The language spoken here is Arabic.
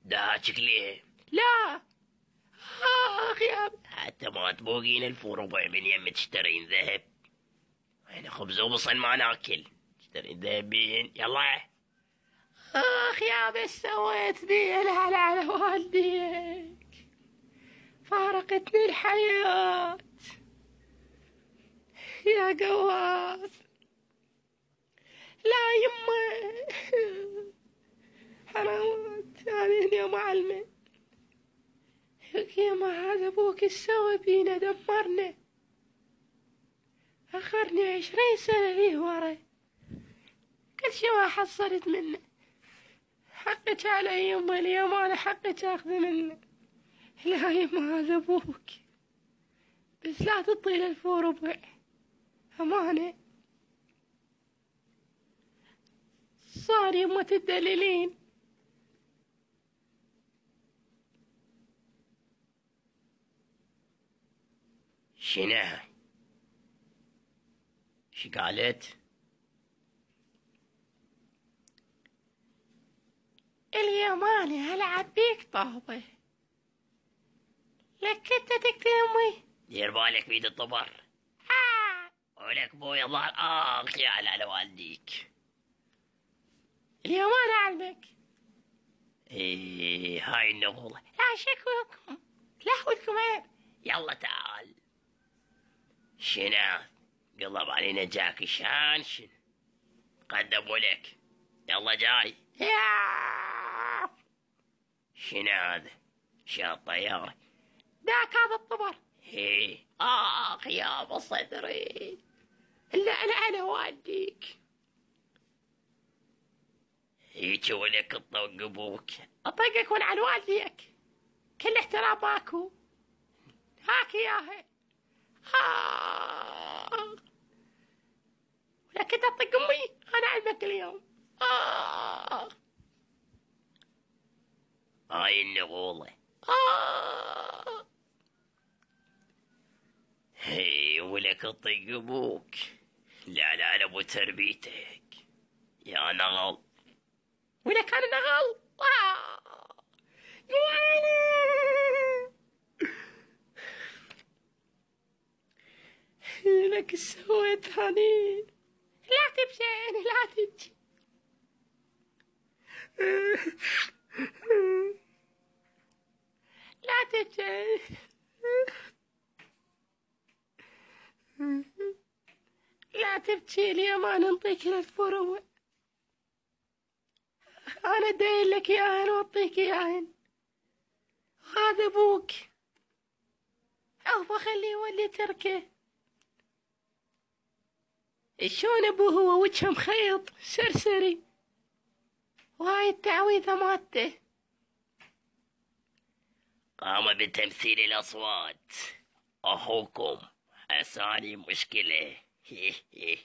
ضحكك ليه؟ لا. آخ يا أبي. حتى ما تبوقين الفربع من يم تشترين ذهب. احنا خبز وبصل ما ناكل، تشترين ذهبين يلا. آخ يا أبي، إيش سويت بي؟ الهل على والديك، فارقتني الحياة يا قواس. لا يمه، حرامات هذه يا معلمة. يا ما هذا ابوك ايش سوى بينا؟ دمرنا، اخرني 20 سنة ليه ورا، كل شي ما حصلت منه. حقك علي يمه، اليوم انا حقك اخذ منه. لا يما هذا ابوك، بس لا تطيل الفربع امانة. صار يما تدللين. شنو؟ شو قالت؟ اليوم انا العب بيك طابة، لك انت تكلمي. دير بالك بيد الطبر. ولك بوي ظهر اخ يا على والديك. اليوم انا اعلمك. ايه هاي النغولة. لا شكوكم، لا ولكم عيب. يلا تعال. شنو؟ قلب علينا جاكي شانشن، قدموا لك. يلا جاي. يا شنو هذا؟ شا طيارة. ذاك هذا الطبر. هي اخ يا صدري. لا على والديك. هيك ولك الطوق ابوك. اطقك ونعل والديك، كل احترام ماكو. هاك اياها. ولك انت تطق امي، انا اعلمك اليوم. هاي النغولة. هي ولك الطق ابوك. لا لا ابو تربيتك يا نغل. ولك انا نغل. لك ايش سويت هاني؟ لا تبكي، لا تبكي. لا تبكي. لا تبكي، اليوم انا نعطيك الفروة. انا داير لك اياهن واعطيك اياهن. هذا ابوك، او بخليه يولي تركه. شلون ابوه هو وجهه مخيط سرسري، وهاي التعويذة مالته. قام بتمثيل الاصوات اخوكم حساني مشكلة.